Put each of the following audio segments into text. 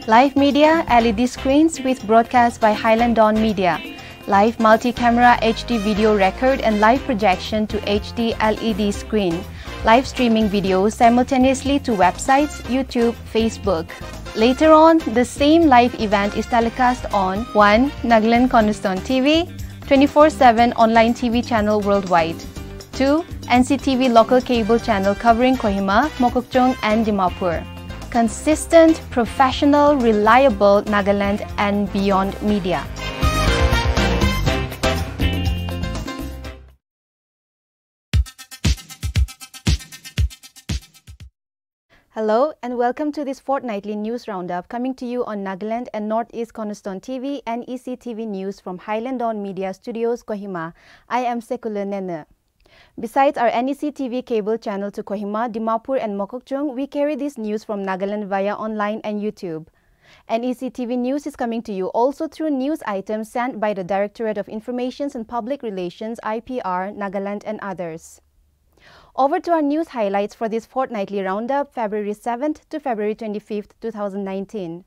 Live media, LED screens with broadcast by Highland Media. Live multi-camera HD video record and live projection to HD LED screen. Live streaming videos simultaneously to websites, YouTube, Facebook. Later on, the same live event is telecast on 1. Nagaland Cornerstone TV, 24/7 online TV channel worldwide. 2. NCTV local cable channel covering Kohima, Mokokchung and Dimapur. Consistent, professional, reliable Nagaland and beyond media. Hello and welcome to this fortnightly news roundup coming to you on Nagaland and Northeast Cornerstone TV and ECTV News from Highland Media Studios, Kohima. I am Sekula Nene. Besides our NEC TV cable channel to Kohima, Dimapur and Mokokchung, we carry this news from Nagaland via online and YouTube. NEC TV News is coming to you also through news items sent by the Directorate of Information and Public Relations, IPR, Nagaland and others. Over to our news highlights for this fortnightly roundup, February 7th to February 25th, 2019.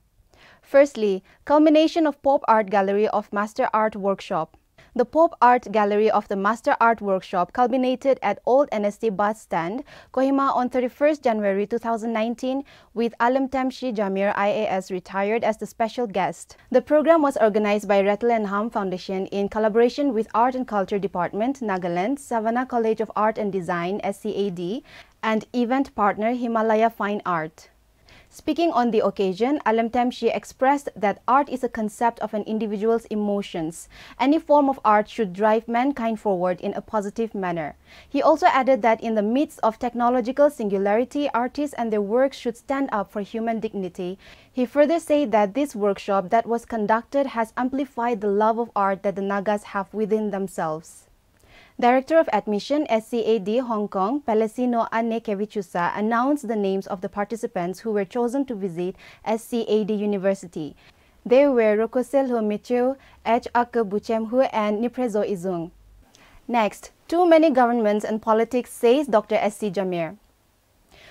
Firstly, culmination of Pop Art Gallery of Master Art Workshop. The Pop Art Gallery of the Master Art Workshop culminated at Old NST Bus Stand, Kohima on 31st January 2019 with Alam Temshi Jamir IAS retired as the special guest. The program was organized by Rattle and Ham Foundation in collaboration with Art and Culture Department, Nagaland, Savannah College of Art and Design, SCAD, and event partner Himalaya Fine Art. Speaking on the occasion, Alam Temshi expressed that art is a concept of an individual's emotions. Any form of art should drive mankind forward in a positive manner. He also added that in the midst of technological singularity, artists and their works should stand up for human dignity. He further said that this workshop that was conducted has amplified the love of art that the Nagas have within themselves. Director of Admission, SCAD Hong Kong, Pelesino Annekevichusa, announced the names of the participants who were chosen to visit SCAD University. They were Rokoselho Michu, H. Buchemhu, and Niprezo Izung. Next, too many governments and politics, says Dr. S.C. Jamir.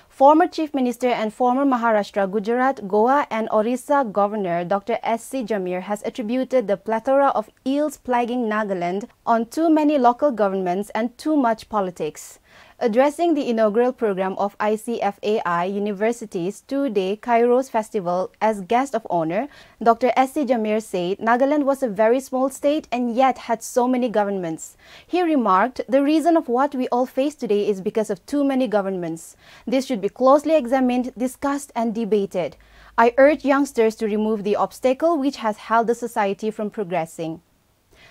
Former Chief Minister and former Maharashtra, Gujarat, Goa and Orissa Governor Dr. S.C. Jamir has attributed the plethora of ills plaguing Nagaland on too many local governments and too much politics. Addressing the inaugural program of ICFAI University's two-day Kairos Festival as guest of honor, Dr. S.C. Jamir said Nagaland was a very small state and yet had so many governments. He remarked, the reason of what we all face today is because of too many governments. This should be closely examined, discussed and debated. I urge youngsters to remove the obstacle which has held the society from progressing.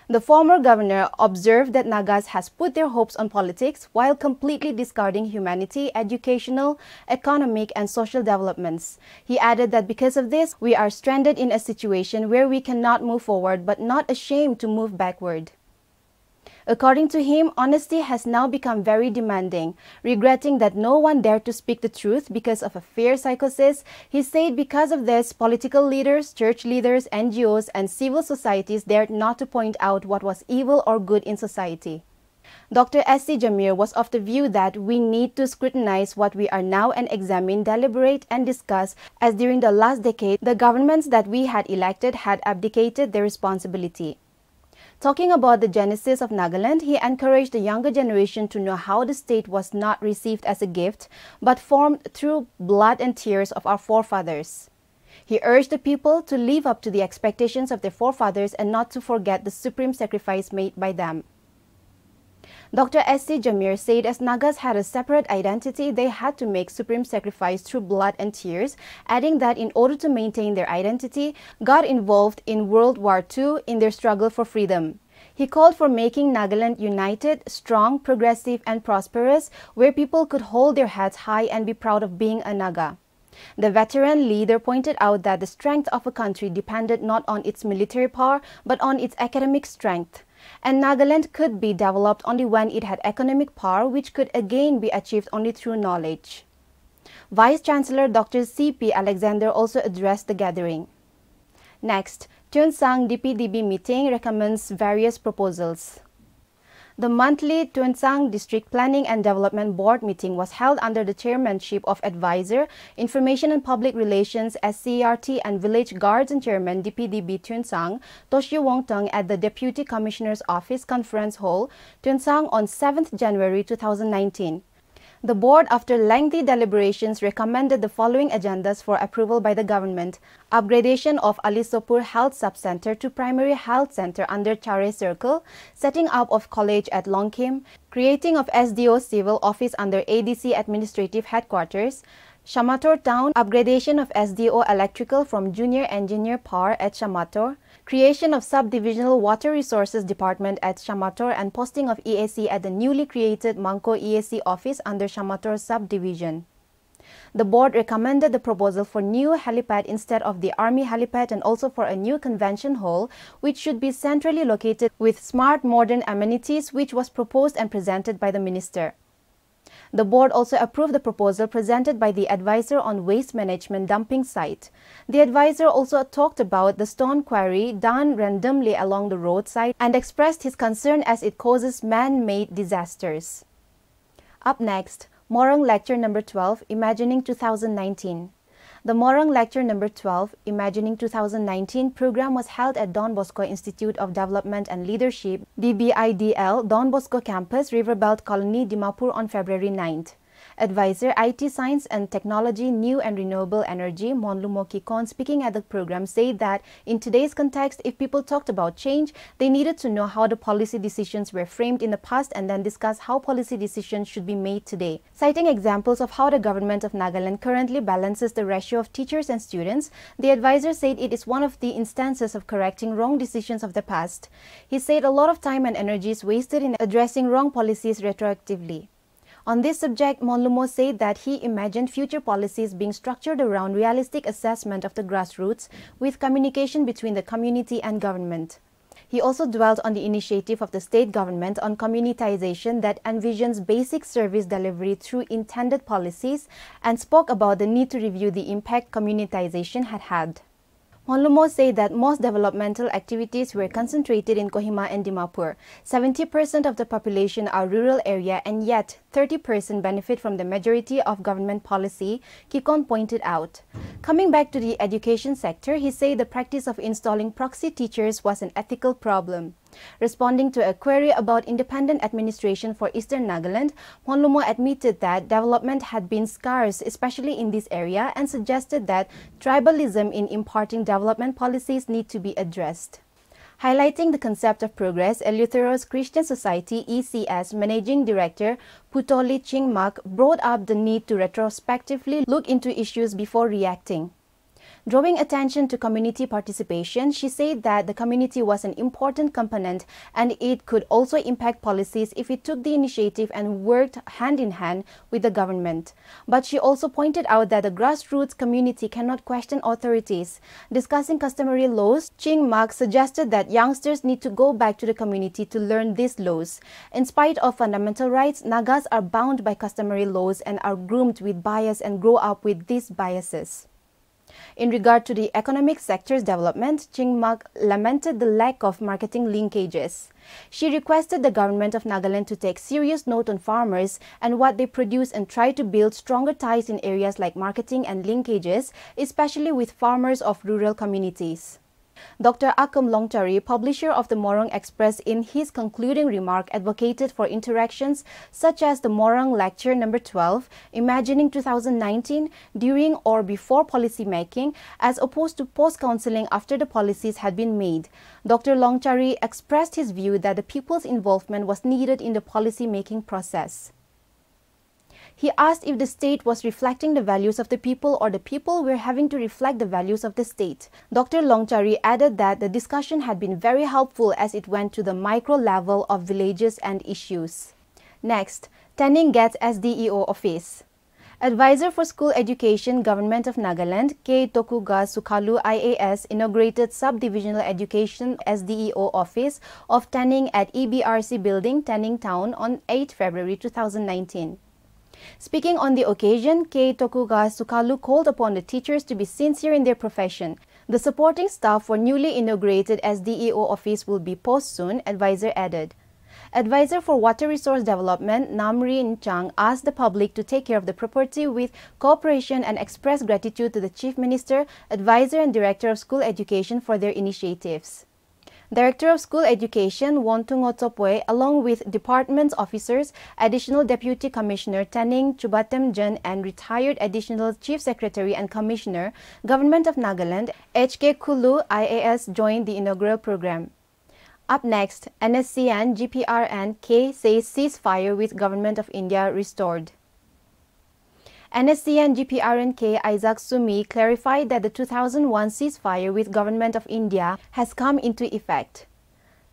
The former governor observed that Nagas has put their hopes on politics while completely discarding humanity, educational, economic and social developments. He added that because of this, we are stranded in a situation where we cannot move forward but not ashamed to move backward. According to him, honesty has now become very demanding. Regretting that no one dared to speak the truth because of a fear psychosis, he said because of this, political leaders, church leaders, NGOs, and civil societies dared not to point out what was evil or good in society. Dr. S.C. Jamir was of the view that we need to scrutinize what we are now and examine, deliberate, and discuss, as during the last decade, the governments that we had elected had abdicated their responsibility. Talking about the genesis of Nagaland, he encouraged the younger generation to know how the state was not received as a gift, but formed through blood and tears of our forefathers. He urged the people to live up to the expectations of their forefathers and not to forget the supreme sacrifice made by them. Dr. S.C. Jamir said as Nagas had a separate identity, they had to make supreme sacrifice through blood and tears, adding that in order to maintain their identity, got involved in World War II in their struggle for freedom. He called for making Nagaland united, strong, progressive and prosperous, where people could hold their heads high and be proud of being a Naga. The veteran leader pointed out that the strength of a country depended not on its military power, but on its academic strength. And Nagaland could be developed only when it had economic power, which could again be achieved only through knowledge. Vice-Chancellor Dr. C.P. Alexander also addressed the gathering. Next, Tuensang DPDB meeting recommends various proposals. The monthly Tuensang District Planning and Development Board meeting was held under the chairmanship of Advisor, Information and Public Relations SCRT and Village Guards and Chairman DPDB Tuensang, Toshio Wongteng at the Deputy Commissioner's Office Conference Hall, Tuensang on 7th January 2019. The board, after lengthy deliberations, recommended the following agendas for approval by the government: upgradation of Alisopur Health Subcenter to Primary Health Center under Chare Circle, setting up of college at Longkim, creating of SDO Civil Office under ADC Administrative Headquarters, Shamator Town, upgradation of SDO Electrical from Junior Engineer Power at Shamator, creation of Subdivisional Water Resources Department at Shamator and posting of EAC at the newly created Mangko EAC office under Shamator Subdivision. The board recommended the proposal for new helipad instead of the Army helipad and also for a new convention hall, which should be centrally located with smart modern amenities, which was proposed and presented by the minister. The board also approved the proposal presented by the advisor on waste management dumping site. The advisor also talked about the stone quarry done randomly along the roadside and expressed his concern as it causes man-made disasters. Up next, Morong Lecture Number 12, Imagining 2019. The Morong Lecture Number 12, Imagining 2019 program was held at Don Bosco Institute of Development and Leadership, DBIDL, Don Bosco Campus, Riverbelt Colony, Dimapur on February 9th. Advisor IT Science and Technology, New and Renewable Energy, Monlumo Kikon, speaking at the program, said that in today's context, if people talked about change, they needed to know how the policy decisions were framed in the past and then discuss how policy decisions should be made today. Citing examples of how the government of Nagaland currently balances the ratio of teachers and students, the advisor said it is one of the instances of correcting wrong decisions of the past. He said a lot of time and energy is wasted in addressing wrong policies retroactively. On this subject, Monlumo said that he imagined future policies being structured around realistic assessment of the grassroots with communication between the community and government. He also dwelt on the initiative of the state government on communitization that envisions basic service delivery through intended policies and spoke about the need to review the impact communitization had had. Monlumo said that most developmental activities were concentrated in Kohima and Dimapur. 70% of the population are rural area and yet 30% benefit from the majority of government policy, Kikon pointed out. Coming back to the education sector, he said the practice of installing proxy teachers was an ethical problem. Responding to a query about independent administration for Eastern Nagaland, Monlumo admitted that development had been scarce, especially in this area, and suggested that tribalism in imparting development policies need to be addressed. Highlighting the concept of progress, Eleutheros Christian Society ECS Managing Director Putoli Chingmak brought up the need to retrospectively look into issues before reacting. Drawing attention to community participation, she said that the community was an important component and it could also impact policies if it took the initiative and worked hand in hand with the government. But she also pointed out that the grassroots community cannot question authorities. Discussing customary laws, Ching Mak suggested that youngsters need to go back to the community to learn these laws. In spite of fundamental rights, Nagas are bound by customary laws and are groomed with bias and grow up with these biases. In regard to the economic sector's development, Ching Mak lamented the lack of marketing linkages. She requested the government of Nagaland to take serious note on farmers and what they produce and try to build stronger ties in areas like marketing and linkages, especially with farmers of rural communities. Dr. Akum Longtari, publisher of the Morong Express, in his concluding remark advocated for interactions such as the Morong Lecture Number 12, Imagining 2019, during or before policy making, as opposed to post-counseling after the policies had been made. Dr. Longtari expressed his view that the people's involvement was needed in the policy-making process. He asked if the state was reflecting the values of the people or the people were having to reflect the values of the state. Dr. Longtari added that the discussion had been very helpful as it went to the micro level of villages and issues. Next, Tanning gets SDEO office. Advisor for School Education, Government of Nagaland, K. Tokuga Sukalu IAS inaugurated Subdivisional Education SDEO office of Tanning at EBRC Building, Tanning Town on 8 February 2019. Speaking on the occasion, K. Tokuga Sukalu called upon the teachers to be sincere in their profession. The supporting staff for newly inaugurated SDEO office will be posted soon, advisor added. Advisor for Water Resource Development, Namrin Chang, asked the public to take care of the property with cooperation and expressed gratitude to the Chief Minister, Advisor and Director of School Education for their initiatives. Director of School Education, Wontungotopwe, along with department officers, Additional Deputy Commissioner Taning Chubatemjan and retired Additional Chief Secretary and Commissioner, Government of Nagaland, HK Kulu IAS joined the inaugural program. Up next, NSCN, GPR and K says ceasefire with Government of India restored. NSCN GPRNK Isaac Sumi clarified that the 2001 ceasefire with Government of India has come into effect.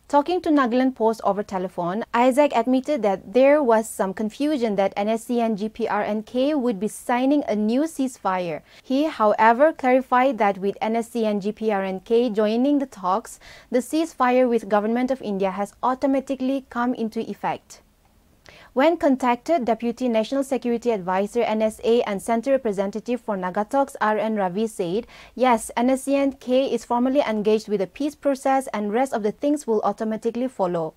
Talking to Nagaland Post over telephone, Isaac admitted that there was some confusion that NSCN GPRNK would be signing a new ceasefire. He, however, clarified that with NSCN GPRNK joining the talks, the ceasefire with Government of India has automatically come into effect. When contacted, Deputy National Security Advisor NSA and Centre Representative for Nagatoks RN Ravi said, yes, NSCN-K is formally engaged with the peace process and rest of the things will automatically follow.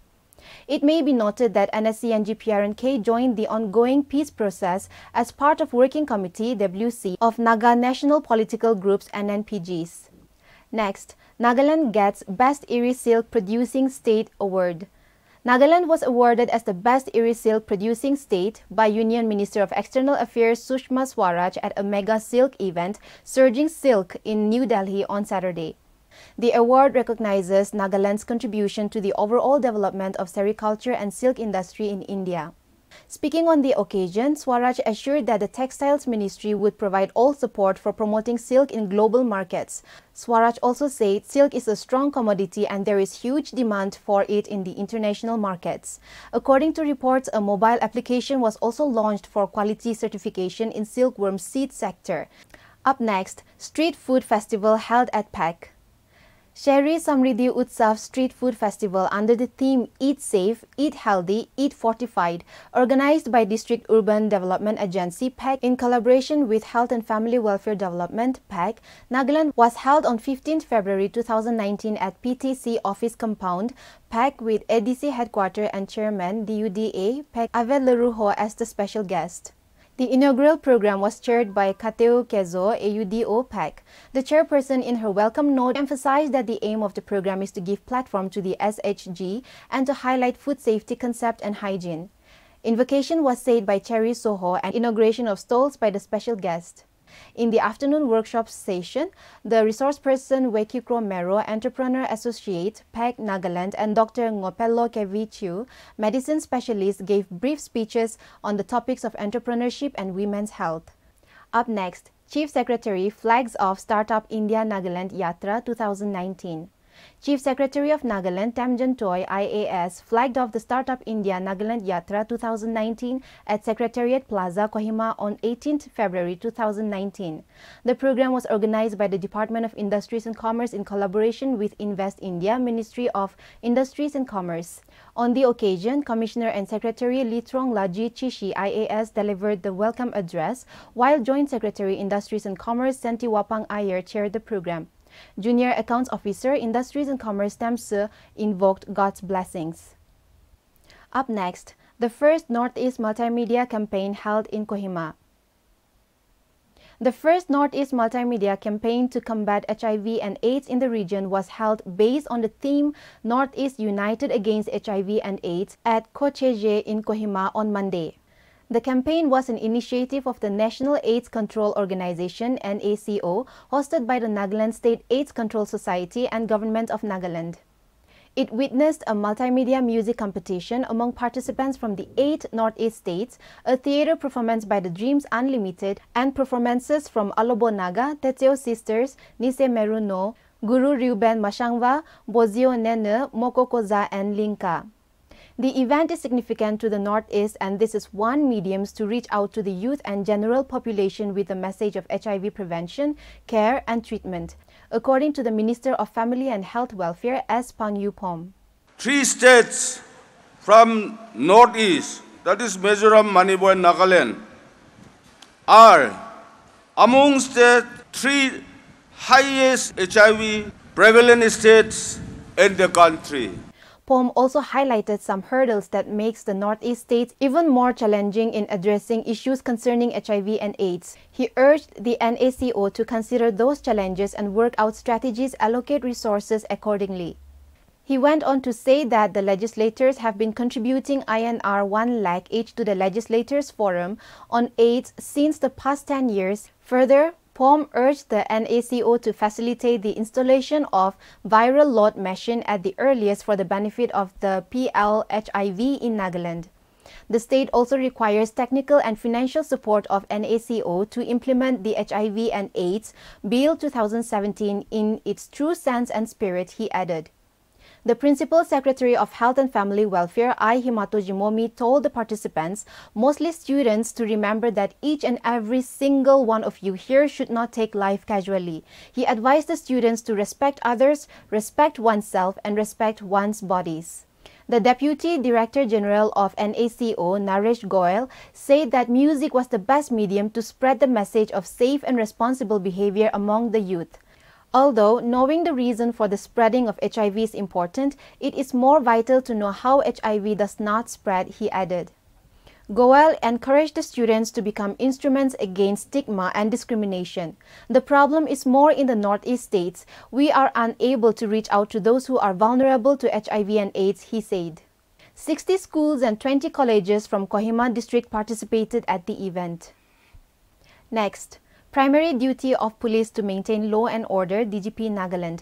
It may be noted that NSCN GPRNK joined the ongoing peace process as part of Working Committee WC of Naga National Political Groups NNPGs. Next, Nagaland gets Best Iri Silk Producing State Award. Nagaland was awarded as the best Iri silk producing state by Union Minister of External Affairs Sushma Swaraj at a mega silk event, Surging Silk, in New Delhi on Saturday. The award recognizes Nagaland's contribution to the overall development of sericulture and silk industry in India. Speaking on the occasion, Swaraj assured that the Textiles Ministry would provide all support for promoting silk in global markets. Swaraj also said silk is a strong commodity and there is huge demand for it in the international markets. According to reports, a mobile application was also launched for quality certification in silkworm seed sector. Up next, Street Food Festival held at PAC. Shehri Samriddhi Utsav Street Food Festival under the theme Eat Safe, Eat Healthy, Eat Fortified, organized by District Urban Development Agency PAC in collaboration with Health and Family Welfare Development PAC, Nagaland was held on 15 February 2019 at PTC Office Compound, PAC with ADC Headquarter and Chairman DUDA PAC Ave Leruho as the special guest. The inaugural program was chaired by Kateo Kezo, AUDO PAC. The chairperson in her welcome note emphasized that the aim of the program is to give platform to the SHG and to highlight food safety concept and hygiene. Invocation was said by Cherry Soho and inauguration of stalls by the special guest. In the afternoon workshop session, the resource person Wekikro Mero, Entrepreneur Associate, PAC Nagaland, and Dr. Ngopello Kevichu, medicine specialist, gave brief speeches on the topics of entrepreneurship and women's health. Up next, Chief Secretary flags off Startup India Nagaland Yatra 2019. Chief Secretary of Nagaland Tamjan Toy IAS flagged off the Startup India Nagaland Yatra 2019 at Secretariat Plaza, Kohima on 18 February 2019. The program was organized by the Department of Industries and Commerce in collaboration with Invest India, Ministry of Industries and Commerce. On the occasion, Commissioner and Secretary Litrong Laji Chishi IAS delivered the welcome address, while Joint Secretary Industries and Commerce Senti Wapang Ayer chaired the program. Junior Accounts Officer, Industries and Commerce Tamse invoked God's blessings. Up next, the first Northeast Multimedia campaign held in Kohima. The first Northeast Multimedia campaign to combat HIV and AIDS in the region was held based on the theme Northeast United Against HIV and AIDS at Kocheje in Kohima on Monday. The campaign was an initiative of the National AIDS Control Organization (NACO), hosted by the Nagaland State AIDS Control Society and Government of Nagaland. It witnessed a multimedia music competition among participants from the 8 Northeast states, a theater performance by the Dreams Unlimited, and performances from Alobo Naga, Teteo Sisters, Nise Meruno, Guru Ryuben Mashangwa, Bozio Nene, Mokokoza, and Linka. The event is significant to the Northeast, and this is one medium to reach out to the youth and general population with the message of HIV prevention, care, and treatment, according to the Minister of Family and Health Welfare, S. Pangyupom. 3 states from Northeast, that is Mizoram, Manipur, and Nagaland, are amongst the 3 highest HIV prevalent states in the country. POM also highlighted some hurdles that makes the Northeast states even more challenging in addressing issues concerning HIV and AIDS. He urged the NACO to consider those challenges and work out strategies, allocate resources accordingly. He went on to say that the legislators have been contributing INR 1 lakh each to the Legislators Forum on AIDS since the past 10 years. Further, POM urged the NACO to facilitate the installation of viral load machine at the earliest for the benefit of the PLHIV in Nagaland. The state also requires technical and financial support of NACO to implement the HIV and AIDS Bill 2017 in its true sense and spirit, he added. The Principal Secretary of Health and Family Welfare, I. Himatojimomi, told the participants, mostly students, to remember that each and every single one of you here should not take life casually. He advised the students to respect others, respect oneself, and respect one's bodies. The Deputy Director General of NACO, Naresh Goyal, said that music was the best medium to spread the message of safe and responsible behavior among the youth. Although knowing the reason for the spreading of HIV is important, it is more vital to know how HIV does not spread, he added. Goel encouraged the students to become instruments against stigma and discrimination. The problem is more in the Northeast states. We are unable to reach out to those who are vulnerable to HIV and AIDS, he said. 60 schools and 20 colleges from Kohima district participated at the event. Next. Primary duty of police to maintain law and order, DGP Nagaland.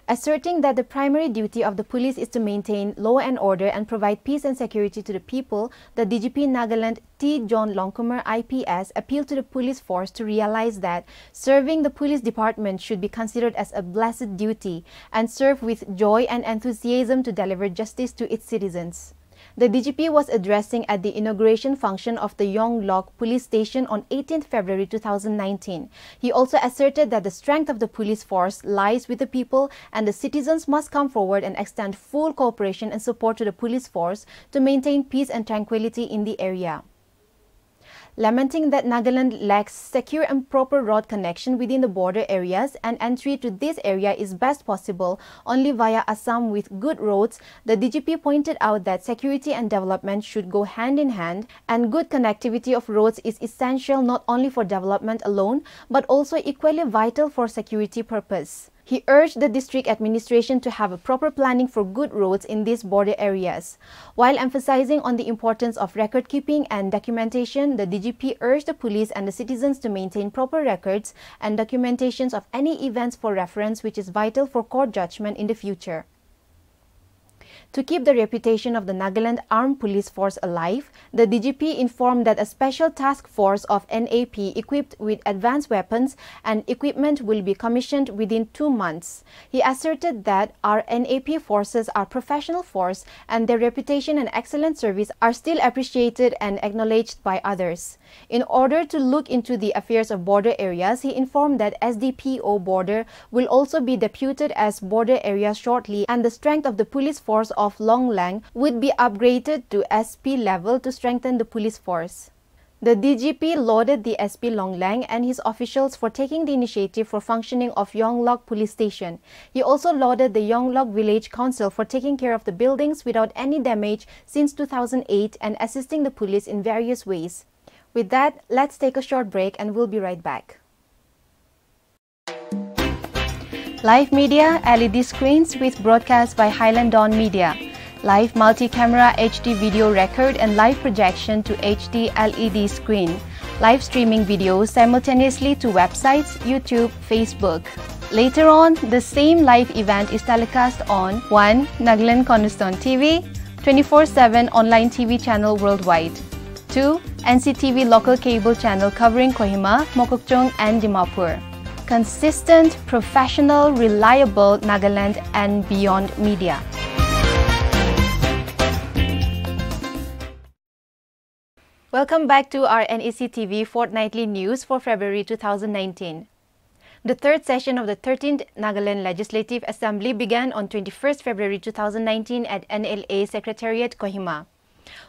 Asserting that the primary duty of the police is to maintain law and order and provide peace and security to the people, the DGP Nagaland T. John Longkumer IPS appealed to the police force to realize that serving the police department should be considered as a blessed duty and serve with joy and enthusiasm to deliver justice to its citizens. The DGP was addressing at the inauguration function of the Yonglok Police Station on 18th February 2019. He also asserted that the strength of the police force lies with the people and the citizens must come forward and extend full cooperation and support to the police force to maintain peace and tranquility in the area. Lamenting that Nagaland lacks secure and proper road connection within the border areas and entry to this area is best possible only via Assam with good roads, the DGP pointed out that security and development should go hand in hand and good connectivity of roads is essential not only for development alone but also equally vital for security purpose. He urged the district administration to have a proper planning for good roads in these border areas. While emphasizing on the importance of record keeping and documentation, the DGP urged the police and the citizens to maintain proper records and documentations of any events for reference, which is vital for court judgment in the future. To keep the reputation of the Nagaland Armed Police Force alive, the DGP informed that a special task force of NAP equipped with advanced weapons and equipment will be commissioned within 2 months. He asserted that our NAP forces are professional force and their reputation and excellent service are still appreciated and acknowledged by others. In order to look into the affairs of border areas, he informed that SDPO border will also be deputed as border area shortly and the strength of the police force of Long Lang would be upgraded to SP level to strengthen the police force. The DGP lauded the SP Long Lang and his officials for taking the initiative for functioning of Yonglok Police Station. He also lauded the Yonglok Village Council for taking care of the buildings without any damage since 2008 and assisting the police in various ways. With that, let's take a short break and we'll be right back. Live media LED screens with broadcast by Highland Media. Live multi-camera HD video record and live projection to HD LED screen. Live streaming videos simultaneously to websites, YouTube, Facebook. Later on, the same live event is telecast on 1. Nagaland Cornerstone TV, 24/7 online TV channel worldwide. 2. NCTV local cable channel covering Kohima, Mokokchung and Dimapur. Consistent, professional, reliable Nagaland and beyond media. Welcome back to our NEC-TV Fortnightly News for February 2019. The third session of the 13th Nagaland Legislative Assembly began on 21st February 2019 at NLA Secretariat, Kohima.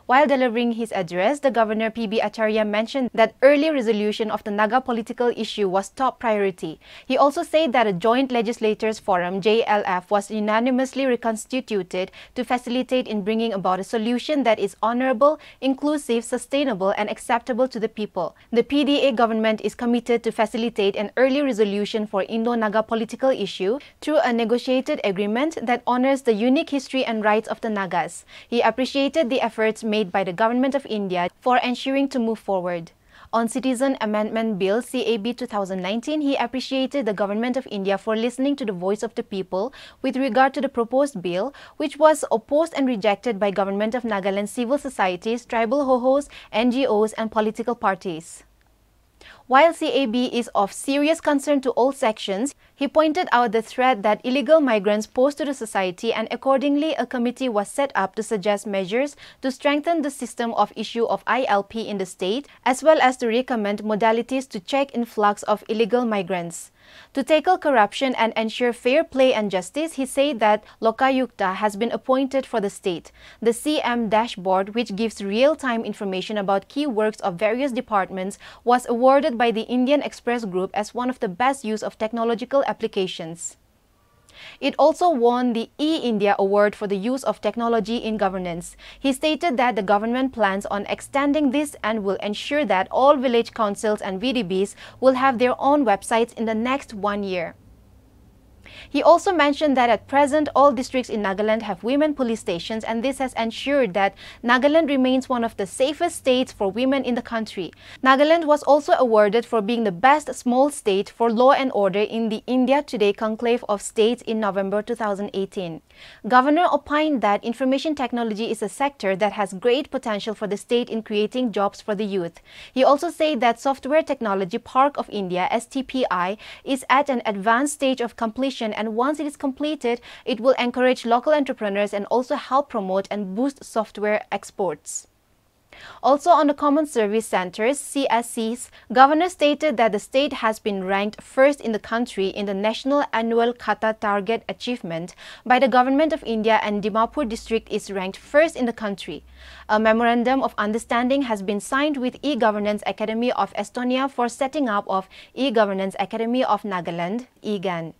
While delivering his address, the Governor P.B. Acharya mentioned that early resolution of the Naga political issue was top priority. He also said that a Joint Legislators Forum (JLF) was unanimously reconstituted to facilitate in bringing about a solution that is honorable, inclusive, sustainable and acceptable to the people. The PDA government is committed to facilitate an early resolution for Indo-Naga political issue through a negotiated agreement that honors the unique history and rights of the Nagas. He appreciated the efforts made by the Government of India for ensuring to move forward. On Citizen Amendment Bill CAB 2019, he appreciated the Government of India for listening to the voice of the people with regard to the proposed bill, which was opposed and rejected by Government of Nagaland civil societies, tribal hohos, NGOs and political parties. While CAB is of serious concern to all sections, he pointed out the threat that illegal migrants pose to the society, and accordingly a committee was set up to suggest measures to strengthen the system of issue of ILP in the state, as well as to recommend modalities to check influx of illegal migrants. To tackle corruption and ensure fair play and justice, he said that Lokayukta has been appointed for the state. The CM dashboard, which gives real-time information about key works of various departments, was awarded by the Indian Express Group as one of the best use of technological applications. It also won the E-India Award for the use of technology in governance. He stated that the government plans on extending this and will ensure that all village councils and VDBs will have their own websites in the next 1 year. He also mentioned that at present all districts in Nagaland have women police stations, and this has ensured that Nagaland remains one of the safest states for women in the country. Nagaland was also awarded for being the best small state for law and order in the India Today conclave of states in November 2018. Governor opined that information technology is a sector that has great potential for the state in creating jobs for the youth. He also said that Software Technology Park of India (STPI) is at an advanced stage of completion, and once it is completed, it will encourage local entrepreneurs and also help promote and boost software exports. Also on the Common Service Centers (CSCs), Governor stated that the state has been ranked first in the country in the National Annual Kata Target Achievement by the Government of India, and Dimapur district is ranked first in the country. A memorandum of understanding has been signed with E-Governance Academy of Estonia for setting up of E-Governance Academy of Nagaland (EGAN).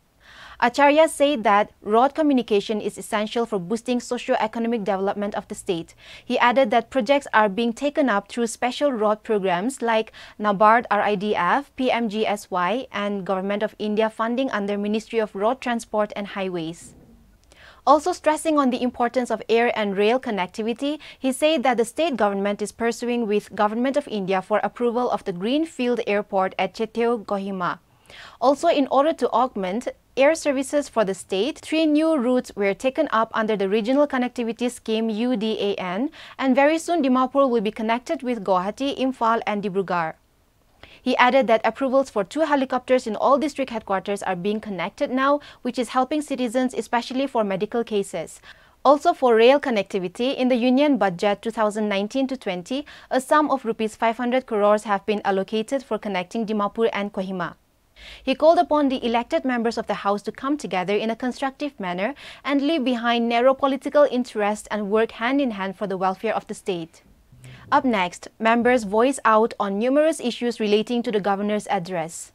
Acharya said that road communication is essential for boosting socio-economic development of the state. He added that projects are being taken up through special road programs like NABARD RIDF, PMGSY, and Government of India funding under Ministry of Road Transport and Highways. Also stressing on the importance of air and rail connectivity, he said that the state government is pursuing with Government of India for approval of the Greenfield Airport at Cheteo, Kohima. Also, in order to augment air services for the state, 3 new routes were taken up under the Regional Connectivity Scheme UDAN, and very soon Dimapur will be connected with Guwahati, Imphal and Dibrugarh. He added that approvals for 2 helicopters in all district headquarters are being connected now, which is helping citizens especially for medical cases. Also for rail connectivity, in the Union Budget 2019-20, a sum of Rs 500 crores have been allocated for connecting Dimapur and Kohima. He called upon the elected members of the House to come together in a constructive manner and leave behind narrow political interests and work hand in hand for the welfare of the state. Up next, members voice out on numerous issues relating to the governor's address.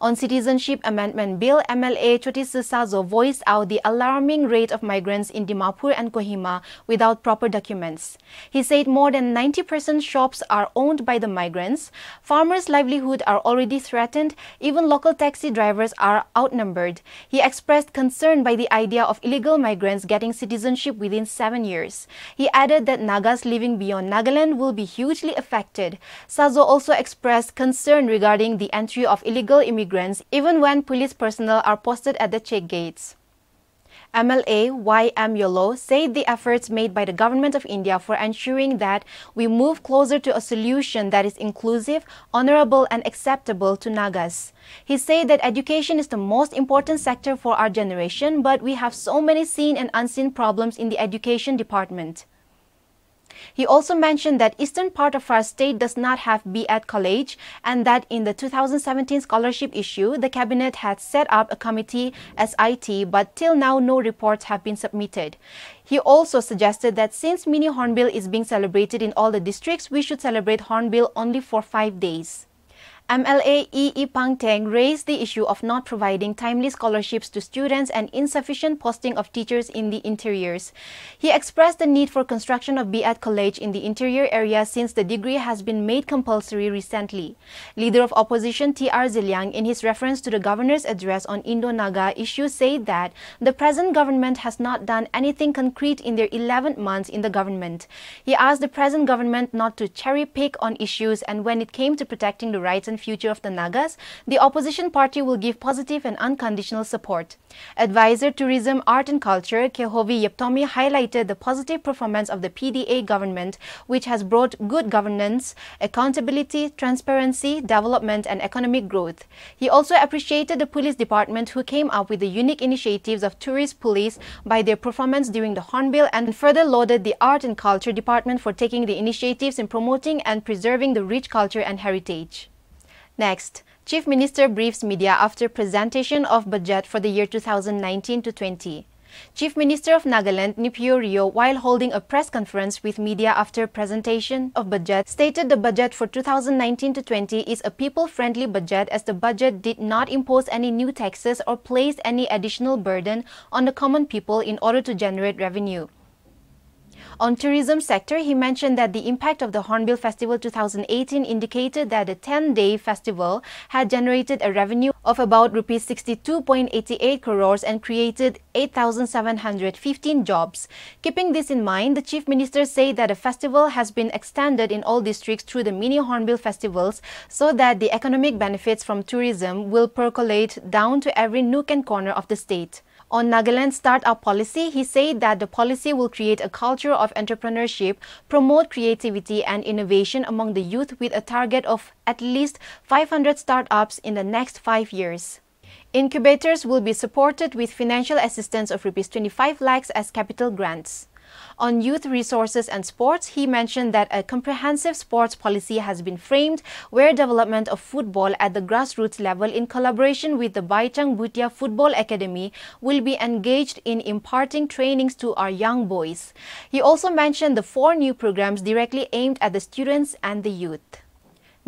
On Citizenship Amendment Bill, MLA Chotisu Sazo voiced out the alarming rate of migrants in Dimapur and Kohima without proper documents. He said more than 90% shops are owned by the migrants, farmers' livelihood are already threatened, even local taxi drivers are outnumbered. He expressed concern by the idea of illegal migrants getting citizenship within 7 years. He added that Nagas living beyond Nagaland will be hugely affected. Sazo also expressed concern regarding the entry of illegal immigrants even when police personnel are posted at the check gates. MLA Y.M. Yolo said the efforts made by the Government of India for ensuring that we move closer to a solution that is inclusive, honorable and acceptable to Nagas. He said that education is the most important sector for our generation, but we have so many seen and unseen problems in the education department. He also mentioned that eastern part of our state does not have B.Ed college and that in the 2017 scholarship issue, the cabinet had set up a committee SIT, but till now no reports have been submitted. He also suggested that since Mini Hornbill is being celebrated in all the districts, we should celebrate Hornbill only for 5 days. MLA E. Pangteng raised the issue of not providing timely scholarships to students and insufficient posting of teachers in the interiors. He expressed the need for construction of B.Ed college in the interior area since the degree has been made compulsory recently. Leader of Opposition T.R. Ziliang, in his reference to the governor's address on Indo-Naga issue, said that the present government has not done anything concrete in their 11 months in the government. He asked the present government not to cherry-pick on issues, and when it came to protecting the rights and future of the Nagas, the opposition party will give positive and unconditional support. Advisor Tourism, Art and Culture, Kehovi Yeptomi, highlighted the positive performance of the PDA government, which has brought good governance, accountability, transparency, development and economic growth. He also appreciated the police department who came up with the unique initiatives of tourist police by their performance during the Hornbill, and further lauded the Art and Culture department for taking the initiatives in promoting and preserving the rich culture and heritage. Next, Chief Minister briefs media after presentation of budget for the year 2019-20. Chief Minister of Nagaland, Nipio Rio, while holding a press conference with media after presentation of budget, stated the budget for 2019-20 is a people-friendly budget as the budget did not impose any new taxes or place any additional burden on the common people in order to generate revenue. On tourism sector, he mentioned that the impact of the Hornbill Festival 2018 indicated that the 10-day festival had generated a revenue of about Rs 62.88 crores and created 8,715 jobs. Keeping this in mind, the Chief Minister said that the festival has been extended in all districts through the mini Hornbill festivals so that the economic benefits from tourism will percolate down to every nook and corner of the state. On Nagaland's startup policy, he said that the policy will create a culture of entrepreneurship, promote creativity and innovation among the youth with a target of at least 500 startups in the next 5 years. Incubators will be supported with financial assistance of Rs 25 lakhs as capital grants. On youth resources and sports, he mentioned that a comprehensive sports policy has been framed where development of football at the grassroots level in collaboration with the Baitang Bhutia Football Academy will be engaged in imparting trainings to our young boys. He also mentioned the 4 new programs directly aimed at the students and the youth.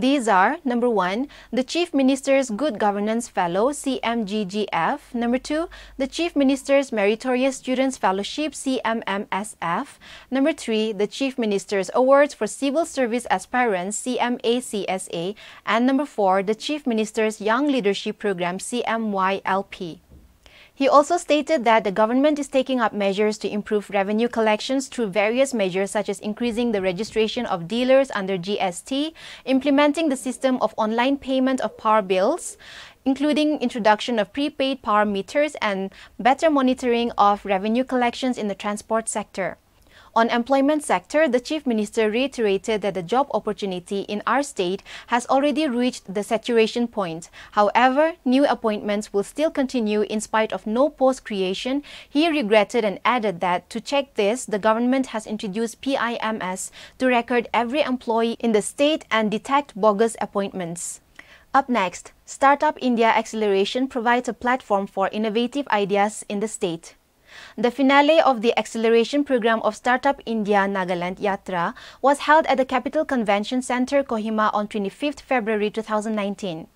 These are, number 1, the Chief Minister's Good Governance Fellow, CMGGF. Number 2, the Chief Minister's Meritorious Students Fellowship, CMMSF. Number 3, the Chief Minister's Awards for Civil Service Aspirants, CMACSA. And number 4, the Chief Minister's Young Leadership Program, CMYLP. He also stated that the government is taking up measures to improve revenue collections through various measures such as increasing the registration of dealers under GST, implementing the system of online payment of power bills, including introduction of prepaid power meters and better monitoring of revenue collections in the transport sector. On employment sector, the Chief Minister reiterated that the job opportunity in our state has already reached the saturation point. However, new appointments will still continue in spite of no post creation. He regretted and added that to check this, the government has introduced PIMS to record every employee in the state and detect bogus appointments. Up next, Startup India Acceleration provides a platform for innovative ideas in the state. The finale of the acceleration program of Startup India Nagaland Yatra was held at the Capital Convention Center, Kohima on 25th February 2019.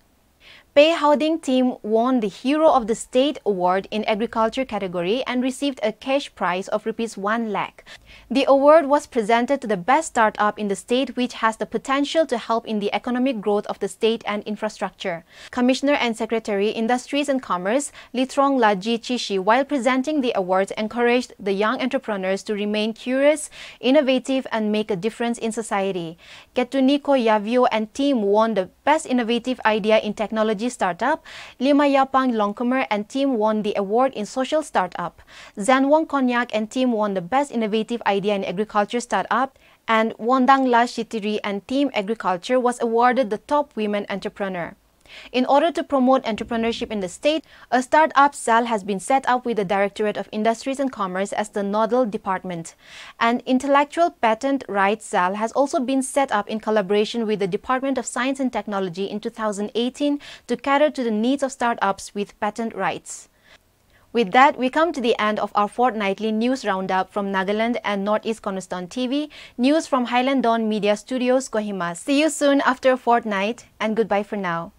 Pei Howding team won the Hero of the State award in agriculture category and received a cash prize of Rs 1 lakh. The award was presented to the best startup in the state which has the potential to help in the economic growth of the state and infrastructure. Commissioner and Secretary Industries and Commerce Litrong Laji Chishi, while presenting the awards, encouraged the young entrepreneurs to remain curious, innovative and make a difference in society. Ketuniko Yavio and team won the Best Innovative Idea in Technology Startup. Limayapang Longcomer and team won the award in Social Startup. Zanwong Konyak and team won the Best Innovative Idea in Agriculture Startup. And Wondang La Shitiri and team Agriculture was awarded the Top Women Entrepreneur. In order to promote entrepreneurship in the state, a startup cell has been set up with the Directorate of Industries and Commerce as the nodal department. An intellectual patent rights cell has also been set up in collaboration with the Department of Science and Technology in 2018 to cater to the needs of startups with patent rights. With that, we come to the end of our fortnightly news roundup from Nagaland and Northeast Cornerstone TV, news from Highland Media Studios, Kohima. See you soon after a fortnight, and goodbye for now.